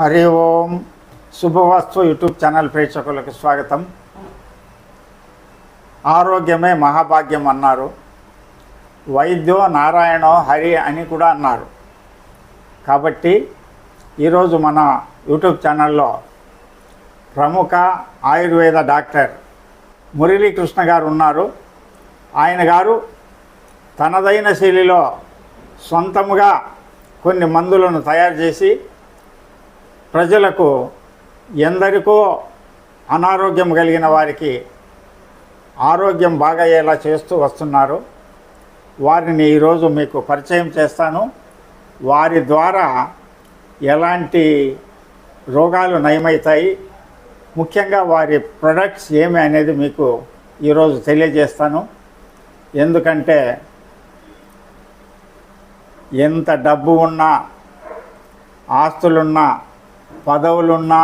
హరి ఓం శుభవాస్తు YouTube channel ప్రేక్షకులకు స్వాగతం. ఆరోగ్యమే మహాభాగ్యం అన్నారు. వైద్యో నారాయణో హరి అని కూడా అన్నారు. కాబట్టి ఈరోజు మన యూట్యూబ్ ఛానల్లో ప్రముఖ ఆయుర్వేద డాక్టర్ మురళీకృష్ణ గారు ఉన్నారు. ఆయన గారు తనదైన శైలిలో సొంతముగా కొన్ని మందులను తయారు చేసి ప్రజలకు ఎందరికో అనారోగ్యం కలిగిన వారికి ఆరోగ్యం బాగయ్యేలా చేస్తూ వస్తున్నారు. వారిని ఈరోజు మీకు పరిచయం చేస్తాను. వారి ద్వారా ఎలాంటి రోగాలు నయమవుతాయి, ముఖ్యంగా వారి ప్రొడక్ట్స్ ఏమి అనేది మీకు ఈరోజు తెలియజేస్తాను. ఎందుకంటే ఎంత డబ్బు ఉన్నా, ఆస్తులున్నా, పదవులున్నా,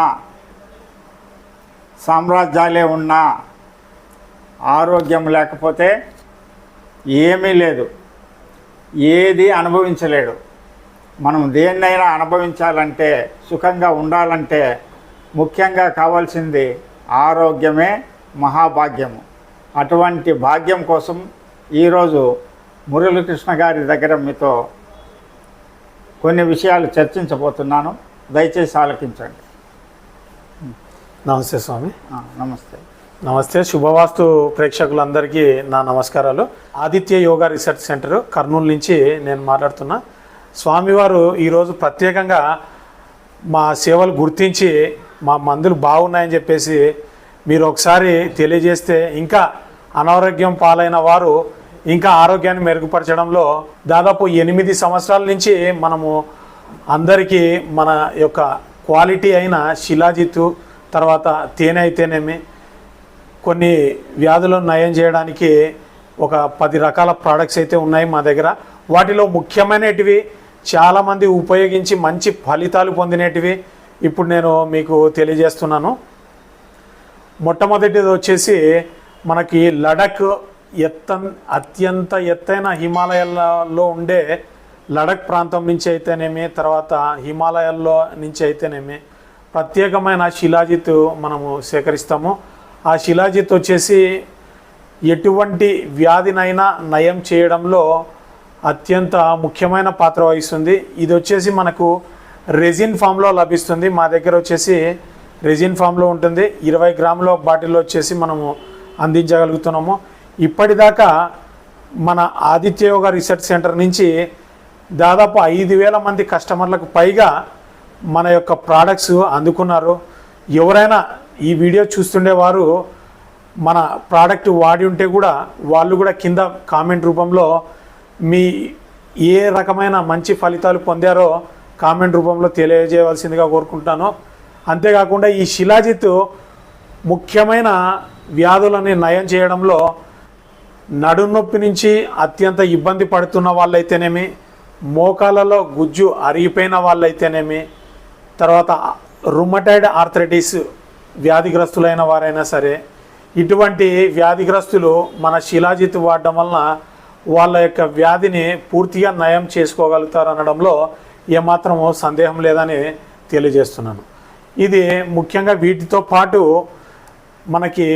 సామ్రాజ్యాలే ఉన్నా ఆరోగ్యం లేకపోతే ఏమీ లేదు, ఏది అనుభవించలేడు. మనం దేన్నైనా అనుభవించాలంటే, సుఖంగా ఉండాలంటే ముఖ్యంగా కావాల్సింది ఆరోగ్యమే మహాభాగ్యము. అటువంటి భాగ్యం కోసం ఈరోజు మురళీకృష్ణ గారి దగ్గర మీతో కొన్ని విషయాలు చర్చించబోతున్నాను. దయచేసి ఆలకించండి. నమస్తే స్వామి. నమస్తే. నమస్తే. శుభవాస్తు ప్రేక్షకులందరికీ నా నమస్కారాలు. ఆదిత్య యోగా రీసెర్చ్ సెంటర్ కర్నూలు నుంచి నేను మాట్లాడుతున్నా. స్వామివారు ఈరోజు ప్రత్యేకంగా మా సేవలు గుర్తించి మా మందులు బాగున్నాయని చెప్పేసి మీరు ఒకసారి తెలియజేస్తే ఇంకా అనారోగ్యం పాలైన వారు ఇంకా ఆరోగ్యాన్ని మెరుగుపరచడంలో దాదాపు 8 సంవత్సరాల నుంచి మనము అందరికీ మన యొక్క క్వాలిటీ అయిన శిలాజిత్తు, తర్వాత తేనె అయితేనేమి, కొన్ని వ్యాధులను నయం చేయడానికి ఒక 10 రకాల ప్రోడక్ట్స్ అయితే ఉన్నాయి మా దగ్గర. వాటిలో ముఖ్యమైనటివి చాలామంది ఉపయోగించి మంచి ఫలితాలు పొందినటివి ఇప్పుడు నేను మీకు తెలియజేస్తున్నాను. మొట్టమొదటిది వచ్చేసి మనకి లడక్ అత్యంత ఎత్తైన హిమాలయాల్లో ఉండే లడక్ ప్రాంతం నుంచి అయితేనేమి, తర్వాత హిమాలయాల్లో నుంచి అయితేనేమి ప్రత్యేకమైన శిలాజిత్ మనము సేకరిస్తాము. ఆ శిలాజిత్ వచ్చేసి ఎటువంటి వ్యాధినైనా నయం చేయడంలో అత్యంత ముఖ్యమైన పాత్ర వహిస్తుంది. ఇది వచ్చేసి మనకు రెజిన్ ఫామ్లో లభిస్తుంది. మా దగ్గర వచ్చేసి రెజిన్ ఫామ్లో ఉంటుంది. 20 గ్రాముల బాటిల్లో వచ్చేసి మనము అందించగలుగుతున్నాము. ఇప్పటిదాకా మన ఆదిత్య యోగా రీసెర్చ్ సెంటర్ నుంచి దాదాపు 5,000 మంది కస్టమర్లకు పైగా మన యొక్క ప్రోడక్ట్స్ అందుకున్నారు. ఎవరైనా ఈ వీడియో చూస్తుండేవారు మన ప్రోడక్ట్ వాడి ఉంటే కూడా వాళ్ళు కూడా కింద కామెంట్ రూపంలో మీ ఏ రకమైన మంచి ఫలితాలు పొందారో కామెంట్ రూపంలో తెలియజేయవలసిందిగా కోరుకుంటాను. అంతేకాకుండా ఈ శిలాజిత్ ముఖ్యమైన వ్యాధులని నయం చేయడంలో నడునొప్పి నుంచి అత్యంత ఇబ్బంది పడుతున్న వాళ్ళైతేనేమి, మోకాలలో గుజ్జు అరిగిపోయిన వాళ్ళైతేనేమి, తర్వాత రుమటైడ్ ఆర్థరైటిస్ వ్యాధిగ్రస్తులైన వారైనా సరే, ఇటువంటి వ్యాధిగ్రస్తులు మన శిలాజిత్ వాడడం వలన వాళ్ళ యొక్క వ్యాధిని పూర్తిగా నయం చేసుకోగలుగుతారు అనడంలో ఏమాత్రము సందేహం లేదని తెలియజేస్తున్నాను. ఇది ముఖ్యంగా వీటితో పాటు మనకి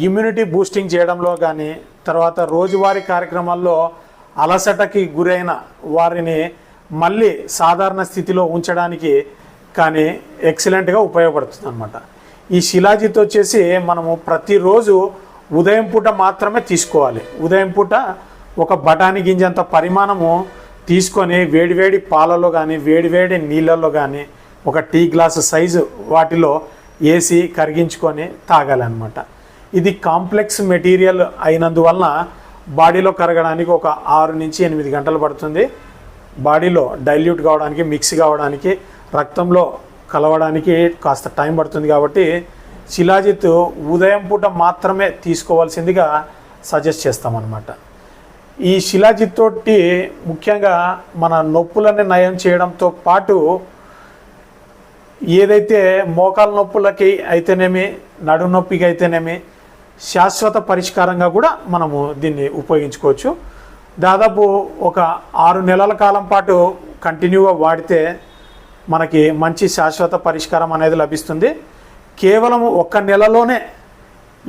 ఇమ్యూనిటీ బూస్టింగ్ చేయడంలో కానీ, తర్వాత రోజువారీ కార్యక్రమాల్లో అలసటకి గురైన వారిని మళ్ళీ సాధారణ స్థితిలో ఉంచడానికి కానీ ఎక్సలెంట్గా ఉపయోగపడుతుంది అన్నమాట. ఈ శిలాజిత్ వచ్చేసి మనము ప్రతిరోజు ఉదయం పూట మాత్రమే తీసుకోవాలి. ఉదయం పూట ఒక బఠానీ గింజంత పరిమాణము తీసుకొని వేడివేడి పాలలో కానీ వేడివేడి నీళ్ళల్లో కానీ ఒక టీ గ్లాసు సైజు వాటిలో వేసి కరిగించుకొని తాగాలన్నమాట. ఇది కాంప్లెక్స్ మెటీరియల్ అయినందువలన బాడీలో కరగడానికి ఒక 6 నుంచి 8 గంటలు పడుతుంది. బాడీలో డైల్యూట్ కావడానికి, మిక్స్ కావడానికి, రక్తంలో కలవడానికి కాస్త టైం పడుతుంది. కాబట్టి శిలాజిత్ ఉదయం పూట మాత్రమే తీసుకోవాల్సిందిగా సజెస్ట్ చేస్తామన్నమాట. ఈ శిలాజిత్ తోటి ముఖ్యంగా మన నొప్పులని నయం చేయడంతో పాటు ఏదైతే మోకాల నొప్పులకి అయితేనేమి, నడుము నొప్పికి అయితేనేమి శాశ్వత పరిష్కారంగా కూడా మనము దీన్ని ఉపయోగించుకోవచ్చు. దాదాపు ఒక 6 నెలల కాలం పాటు కంటిన్యూగా వాడితే మనకి మంచి శాశ్వత పరిష్కారం అనేది లభిస్తుంది. కేవలం 1 నెలలోనే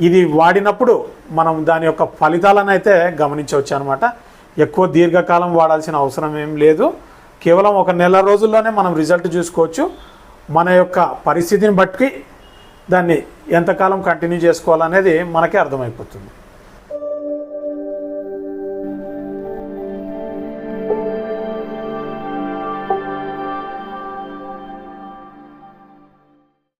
ఇది వాడినప్పుడు మనం దాని యొక్క ఫలితాలను అయితే గమనించవచ్చు అనమాట. ఎక్కువ దీర్ఘకాలం వాడాల్సిన అవసరం ఏం లేదు. కేవలం 1 నెల రోజుల్లోనే మనం రిజల్ట్ చూసుకోవచ్చు. మన యొక్క పరిస్థితిని బట్టి దాన్ని ఎంతకాలం కంటిన్యూ చేసుకోవాలనేది మనకే అర్థమైపోతుంది.